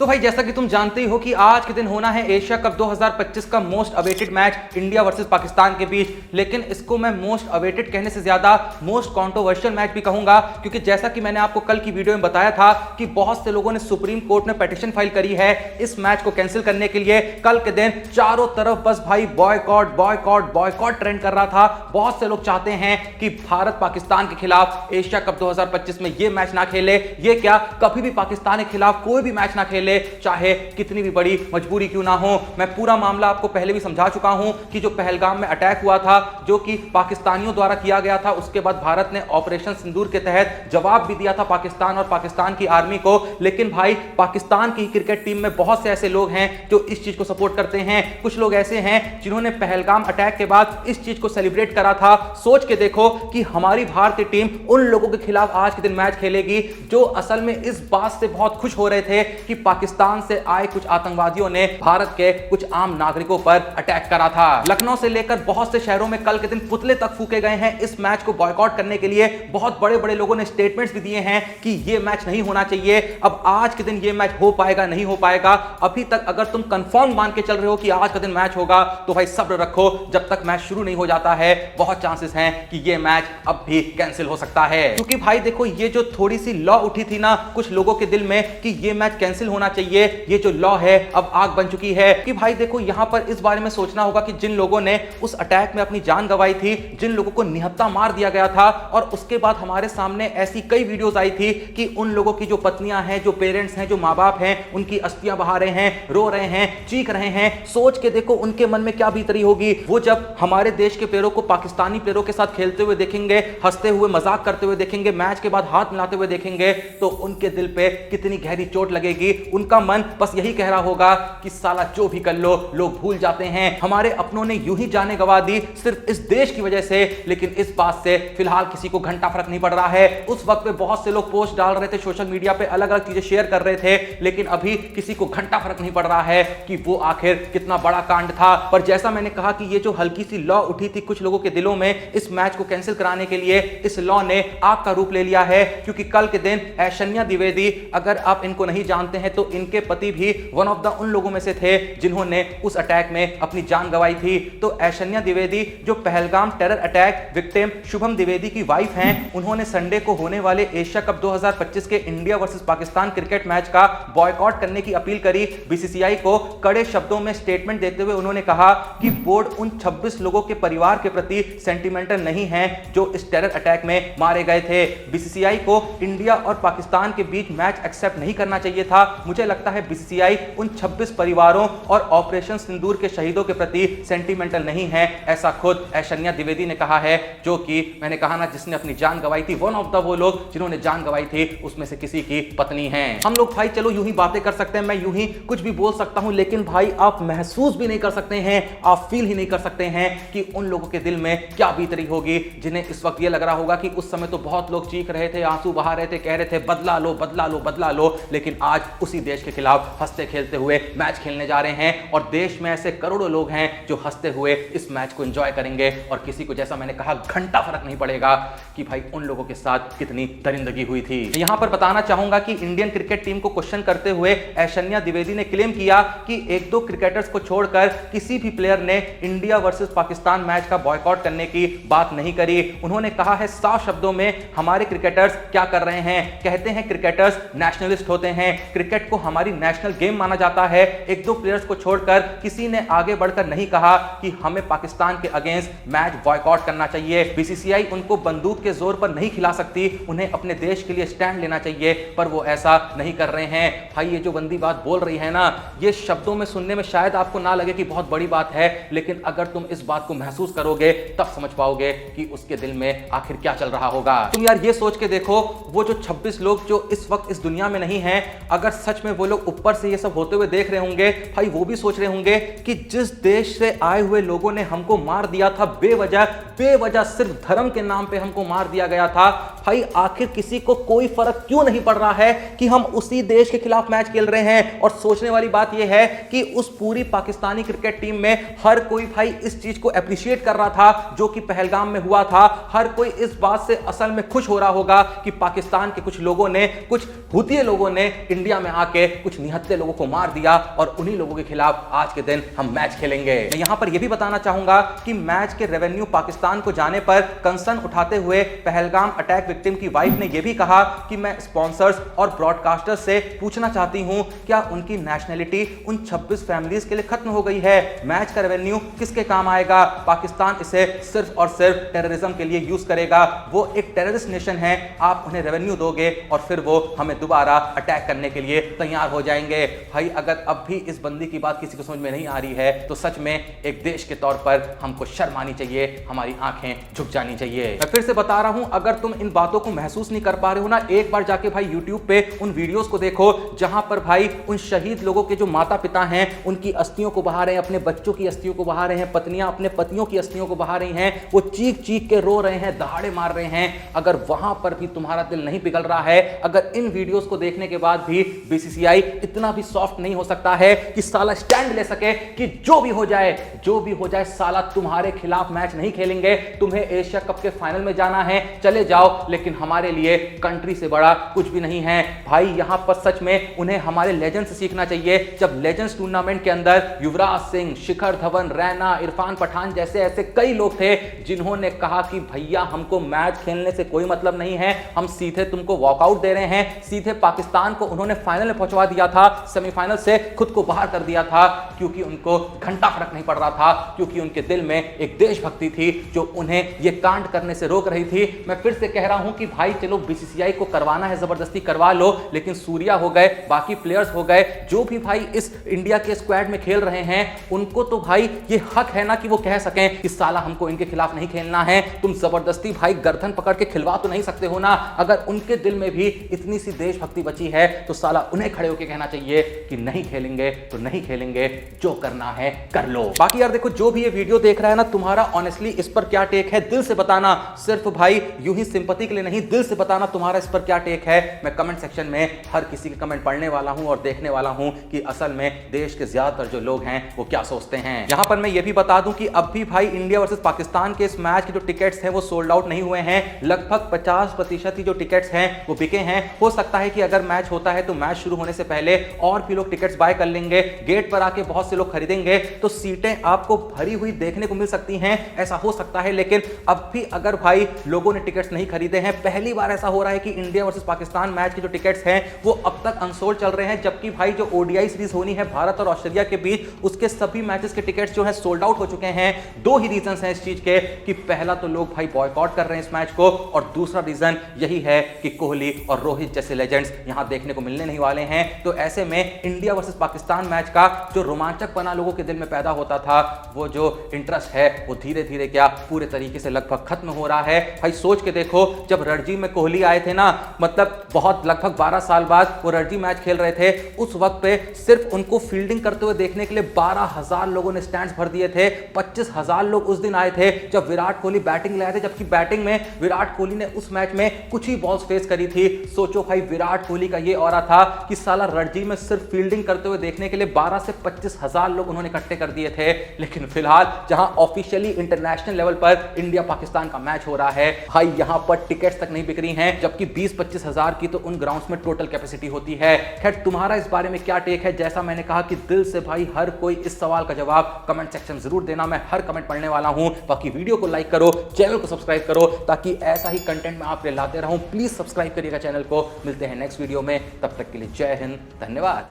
तो भाई जैसा कि तुम जानते ही हो कि आज के दिन होना है एशिया कप 2025 का most awaited match India versus Pakistan के बीच। लेकिन इसको मैं मोस्ट अवेटेड कहने से ज्यादा मोस्ट कंट्रोवर्शियल मैच भी कहूंगा, क्योंकि जैसा कि मैंने आपको कल की वीडियो में बताया था कि बहुत से लोगों ने सुप्रीम कोर्ट में पिटीशन फाइल करी है इस मैच को कैंसिल करने के लिए। कल के दिन चारों तरफ बस भाई बॉयकॉट बॉयकॉट बॉयकॉट ट्रेंड कर रहा था। बहुत से लोग चाहते हैं कि भारत पाकिस्तान के खिलाफ एशिया कप 2025 में यह मैच ना खेले, ये क्या कभी भी पाकिस्तान के खिलाफ कोई भी मैच ना खेले, चाहे कितनी भी बड़ी मजबूरी क्यों ना हो। मैं पूरा मामला आपको पहले भी समझा चुका हूं कि जो पहलगाम में अटैक हुआ था, जो कि पाकिस्तानियों द्वारा किया गया था, उसके बाद भारत ने ऑपरेशन सिंदूर के तहत जवाब भी दिया था पाकिस्तान और पाकिस्तान की आर्मी को। लेकिन भाई पाकिस्तान की क्रिकेट टीम में बहुत से ऐसे लोग हैं जो इस चीज को सपोर्ट करते हैं। कुछ लोग ऐसे हैं जिन्होंने पहलगाम अटैक के बाद इस चीज को सेलिब्रेट करा था। सोच के देखो कि हमारी भारतीय टीम उन लोगों के खिलाफ आज के दिन मैच खेलेगी जो असल में इस बात से बहुत खुश हो रहे थे कि पाकिस्तान से आए कुछ आतंकवादियों ने भारत के कुछ आम नागरिकों पर अटैक करा था। लखनऊ से लेकर बहुत से शहरों में कल के दिन पुतले तक फूके गए हैं इस मैच को बॉयकॉट करने के लिए। बहुत बड़े बड़े लोगों ने स्टेटमेंट्स भी दिए हैं कि यह मैच नहीं होना चाहिए। अब आज के दिन यह मैच हो पाएगा नहीं हो पाएगा, अभी तक अगर तुम कंफर्म मान के चल रहे हो कि आज का दिन मैच होगा तो भाई सब्र रखो, जब तक मैच शुरू नहीं हो जाता है बहुत चांसेस हैं कि यह मैच अब भी कैंसिल हो सकता है। क्योंकि भाई देखो, ये जो थोड़ी सी लॉ उठी थी ना कुछ लोगों के दिल में कि यह मैच कैंसिल होना चाहिए, ये जो लॉ है अब आग बन चुकी है। कि भाई देखो, यहां पर इस बारे में सोचना होगा कि जिन लोगों ने उस अटैक में अपनी जान गंवाई थी, जिन लोगों को निहत्था मार दिया गया था, और उसके बाद हमारे सामने ऐसी कई वीडियोस आई थी कि उन लोगों की जो पत्नियां हैं, जो पेरेंट्स हैं, जो मां बाप हैं, उनकी अस्थियां बहा रहे हैं, रो रहे हैं, चीख रहे हैं। सोच के देखो उनके मन में क्या बीतरी होगी वो जब हमारे देश के प्लेयरों को पाकिस्तानी प्लेयरों के साथ खेलते हुए देखेंगे, हंसते हुए मजाक करते हुए देखेंगे, मैच के बाद हाथ मिलाते हुए देखेंगे, तो उनके दिल पे कितनी गहरी चोट लगेगी। उनका मन बस यही कह रहा होगा कि साला जो भी कर लो, लोग भूल जाते हैं हमारे अपनों ने यूं ही जाने गंवा दी सिर्फ इस देश की वजह से। लेकिन इस बात से फिलहाल किसी को घंटा फर्क नहीं पड़ रहा है। उस वक्त पे बहुत से लोग पोस्ट डाल रहे थे सोशल मीडिया पे, अलग अलग चीजें शेयर कर रहे थे, लेकिन अभी किसी को घंटा फर्क नहीं पड़ रहा है कि वो आखिर कितना बड़ा कांड था। पर जैसा मैंने कहा कि ये जो हल्की सी लॉ उठी थी कुछ लोगों के दिलों में इस मैच को कैंसिल कराने के लिए, इस लॉ ने आग का रूप ले लिया है। क्योंकि कल के दिन ऐश्वर्या द्विवेदी, अगर आप इनको नहीं जानते हैं तो इनके पति भी वन ऑफ द उन लोगों में से थे जिन्होंने उस अटैक में अपनी जान गंवाई थी। तो ऐश्वर्या द्विवेदी जो Pahalgam terror attack victim Shubham Dwivedi की वाइफ हैं, उन्होंने संडे को होने वाले एशिया कप 2025 के India versus Pakistan cricket match का बॉयकॉट करने की अपील करी बीसीसीआई को। कड़े शब्दों में स्टेटमेंट देते हुए उन्होंने कहा कि बोर्ड उन 26 लोगों के परिवार के प्रति सेंटिमेंटल नहीं है जो इस टेरर अटैक में मारे गए थे। बीसीसीआई को इंडिया और पाकिस्तान के बीच मैच एक्सेप्ट नहीं करना चाहिए था। मुझे लगता है बीसीसीआई उन 26 परिवारों और ऑपरेशन सिंदूर के शहीदों के प्रति सेंटिमेंटल नहीं है, ऐसा खुद ऐश्वर्या द्विवेदी ने कहा है, जो कि मैंने कहा ना जिसने अपनी जान गंवाई थी, वन ऑफ द वो लोग जिन्होंने जान गंवाई थी उसमें से किसी की पत्नी है। हम लोग भाई चलो यूं ही बातें कर सकते हैं, मैं यूं ही कुछ भी बोल सकता हूं, लेकिन भाई आप महसूस भी नहीं कर सकते हैं, आप फील ही नहीं कर सकते हैं कि उन लोगों के दिल में क्या बीत रही होगी जिन्हें इस वक्त ये लग रहा होगा कि उस समय तो बहुत लोग चीख रहे थे, आंसू बहा रहे थे, कह रहे थे बदला लो बदला लो बदला लो, लेकिन आज उसी देश के खिलाफ हंसते खेलते हुए मैच खेलने जा रहे हैं। और देश में ऐसे करोड़ों लोग हैं जो हंसते हुए इस मैच को एंजॉय करेंगे और किसी को, जैसा मैंने कहा, घंटा फर्क नहीं पड़ेगा कि भाई उन लोगों के साथ कितनी दरिंदगी हुई थी। यहां पर बताना चाहूंगा कि इंडियन क्रिकेट टीम को क्वेश्चन करते हुए ऐश्वर्या द्विवेदी ने क्लेम किया कि एक दो क्रिकेटर्स को छोड़कर किसी भी प्लेयर ने इंडिया वर्सेस पाकिस्तान मैच का बॉयकॉट करने की बात नहीं करी। उन्होंने कहा है साफ शब्दों में, हमारे क्रिकेटर्स क्या कर रहे हैं, कहते हैं क्रिकेटर्स नेशनलिस्ट होते हैं, क्रिकेट को हमारी नेशनल गेम माना जाता है। एक दो प्लेयर्स को छोड़कर किसी ने आगे बढ़कर नहीं कहा कि हमें पाकिस्तान के अगेंस्ट मैच बॉयकॉट करना चाहिए। बीसीसीआई उनको बंदूक के जोर पर नहीं खिला सकती, उन्हें अपने देश के लिए स्टैंड लेना चाहिए, पर वो ऐसा नहीं कर रहे हैं। भाई ये जो बंदी बात बोल रही है ना, ये शब्दों में सुनने में शायद आपको ना लगे कि बहुत बड़ी बात है, लेकिन अगर तुम इस बात को महसूस करोगे तब समझ पाओगे कि उसके दिल में आखिर क्या चल रहा होगा। तुम यार ये सोच के देखो, वो जो 26 लोग जो इस वक्त इस दुनिया में नहीं है, अगर सच में वो लोग ऊपर से ये सब होते हुए देख रहे होंगे, भाई वो भी सोच रहे होंगे कि जिस देश से आए हुए लोगों ने हमको मार दिया था बेवजह सिर्फ धर्म के नाम पे हमको मार दिया गया था, भाई आखिर किसी को कोई फर्क क्यों नहीं पड़ रहा है कि हम उसी देश के खिलाफ मैच खेल रहे हैं। और सोचने वाली बात यह है कि उस पूरी पाकिस्तानी क्रिकेट टीम में हर कोई भाई इस चीज को अप्रिशिएट कर रहा था जो कि पहलगाम में हुआ था। हर कोई इस बात से असल में खुश हो रहा होगा कि पाकिस्तान के कुछ लोगों ने, कुछ हुतिये लोगों ने इंडिया में आके कुछ निहत्थे लोगों को मार दिया और उन्हीं लोगों के खिलाफ आज के दिन हम मैच खेलेंगे। मैं यहां पर यह भी बताना चाहूंगा कि मैच के रेवेन्यू पाकिस्तान को जाने पर कंसर्न उठाते हुए पहलगाम अटैक विक्टिम की वाइफ ने यह भी कहा कि मैं स्पॉन्सर्स और ब्रॉडकास्टर्स से पूछना चाहती हूं क्या उनकी नेशनलिटी उन 26 फैमिलीज के लिए खत्म हो गई है। मैच का रेवेन्यू किसके काम आएगा? पाकिस्तान इसे सिर्फ और सिर्फ टेररिज्म के लिए यूज करेगा। वो एक टेररिस्ट नेशन है, आप उन्हें रेवेन्यू दोगे और फिर वो हमें दोबारा अटैक करने के लिए तैयार हो जाएंगे। भाई अगर अब भी इस बंदी की बात किसी को समझ में नहीं आ रही है तो सच में एक देश के तौर पर हमको शर्म आनी चाहिए, हमारी आंखें झुक जानी चाहिए। मैं फिर से बता रहा हूं, अगर तुम इन बातों को महसूस नहीं कर पा रहे हो ना, एक बार जाके भाई YouTube पे उन वीडियोस को देखो जहां पर भाई उन शहीद लोगों के जो माता पिता हैं उनकी अस्थियों को बहा रहे हैं, अपने बच्चों की अस्थियों को बहा रहे हैं, पत्नियां अपने पतियों की अस्थियों को बहा रही हैं, वो चीख चीख के रो रहे हैं, दहाड़े मार रहे हैं। अगर वहां पर भी तुम्हारा दिल नहीं पिघल रहा है, अगर इन वीडियोस को देखने के बाद भी बीसीसीआई इतना भी सॉफ्ट नहीं हो सकता है कि साला स्टैंड ले सके कि जो भी हो जाए साला तुम्हारे खिलाफ मैच नहीं खेलेंगे, तुम्हें एशिया कप के फाइनल में जाना है चले जाओ, लेकिन हमारे लिए कंट्री से बड़ा कुछ भी नहीं है। भाई यहां पर सच में उन्हें हमारे लेजेंड से सीखना चाहिए। जब लेजेंड्स टूर्नामेंट के अंदर युवराज सिंह, शिखर धवन, रैना, इरफान पठान जैसे ऐसे कई लोग थे जिन्होंने कहा कि भैया हमको मैच खेलने से कोई मतलब नहीं है, हम सीधे तुमको वॉकआउट दे रहे हैं। सीधे पाकिस्तान को उन्होंने फाइनल में पहुंचवा दिया था, सेमीफाइनल से खुद को बाहर कर दिया था, क्योंकि उनको घंटा फर्क नहीं पड़ रहा था, क्योंकि उनके दिल में एक देशभक्ति थी जो उन्हें यह कांड करने से रोक रही थी। मैं फिर से कह रहा हूं कि भाई चलो बीसीसीआई को करवाना है, जबरदस्ती करवा लो, लेकिन सूर्या हो गए, बाकी प्लेयर्स हो गए, जो भी भाई इस इंडिया के स्क्वाड में खेल रहे हैं, उनको तो भाई ये हक है ना कि वो कह सकें कि साला हमको इनके खिलाफ नहीं खेलना है। तुम जबरदस्ती भाई गर्दन पकड़ के खिलवा तो नहीं सकते हो ना। अगर उनके दिल में भी इतनी सी देशभक्ति बची है तो साला उन्हें खड़े होकर कहना चाहिए कि नहीं खेलेंगे तो नहीं खेलेंगे, जो करना है कर लो। बाकी यार देखो, जो भी ये वीडियो देख रहा है ना, तुम्हारा ऑनेस्टली इस पर क्या टेक है, दिल से बताना। सिर्फ भाई यूं ही सिंपैथी के लिए नहीं, दिल से बताना तुम्हारा इस पर क्या टेक है। मैं कमेंट सेक्शन में हर किसी के कमेंट पढ़ने वाला हूं और देखने वाला हूं कि असल में देश के ज्यादातर जो लोग हैं वो क्या सोचते हैं। यहां पर मैं ये भी बता दूं कि अब भी भाई इंडिया वर्सेस पाकिस्तान के इस मैच के जो टिकट्स हैं वो सोल्ड आउट नहीं हुए हैं। लगभग 50% ही जो टिकट्स हैं वो बिके हैं। हो सकता है कि अगर मैच होता है तो मैच शुरू होने से पहले और भी लोग टिकट्स बाय कर लेंगे, गेट पर आके बहुत से लोग खरीदेंगे, तो सीटें आपको भरी हुई देखने को मिल सकती हैं, ऐसा हो सकता है। लेकिन अब भी अगर भाई लोगों ने टिकट्स नहीं खरीदे हैं, पहली बार ऐसा हो रहा है कि इंडिया वर्सेस पाकिस्तान मैच के जो टिकट्स हैं वो अब तक अनसोल्ड चल रहे हैं, जबकि भाई जो ओडीआई सीरीज होनी है भारत और ऑस्ट्रेलिया के बीच, उसके सभी मैचेस के टिकट्स जो है सोल्ड आउट हो चुके हैं। दो ही रीजंस हैं इस चीज के कि पहला तो लोग भाई बॉयकॉट कर रहे हैं इस मैच को, और दूसरा रीजन यही है कि कोहली और रोहित जैसे लेजेंड्स यहां देखने को मिलने नहीं वाले हैं। तो ऐसे में इंडिया वर्सेस पाकिस्तान मैच का जो रोमांचक पना लोगों के दिल में पैदा होता था, वो जो इंटरेस्ट है वो धीरे धीरे क्या पूरे तरीके से लगभग खत्म हो रहा है। भाई सोच के देखो, जब रणजी में कोहली आए थे ना, मतलब बहुत लगभग 12 साल बाद वो रणजी मैच खेल रहे थे, उस वक्त पे सिर्फ उनको फील्डिंग करते हुए देखने के लिए 12,000 लोगों ने स्टैंड्स भर दिए थे। 25,000 लोग उस दिन आए थे जब विराट कोहली बैटिंग लाए थे, जबकि बैटिंग में विराट कोहली ने उस मैच में कुछ ही बॉल्स फेस करी थी। सोचो भाई, विराट कोहली का ये ऑरा था कि साला रणजी में सिर्फ फील्डिंग करते हुए देखने के लिए 12 से 25,000 लोग उन्होंने इकट्ठे कर दिए थे। लेकिन फिलहाल जहां ऑफिशियली इंटरनेशनल लेवल पर इंडिया पाकिस्तान का मैच हो रहा है, भाई यहां पर टिकट्स तक नहीं बिक रही हैं, जबकि 20-25 हजार की तो उन ग्राउंड्स में टोटल कैपेसिटी होती है। खैर तुम्हारा इस बारे में क्या टेक है? जैसा मैंने कहा कि दिल से भाई हर कोई इस सवाल का जवाब कमेंट सेक्शन जरूर देना, मैं हर कमेंट पढ़ने वाला हूं। बाकी वीडियो को लाइक करो, चैनल को सब्सक्राइब करो, ताकि ऐसा ही कंटेंट मैं आपके लाते रहूं। प्लीज सब्सक्राइब करिएगा चैनल को। मिलते हैं नेक्स्ट वीडियो में, तब तक के लिए जय हिंद, धन्यवाद।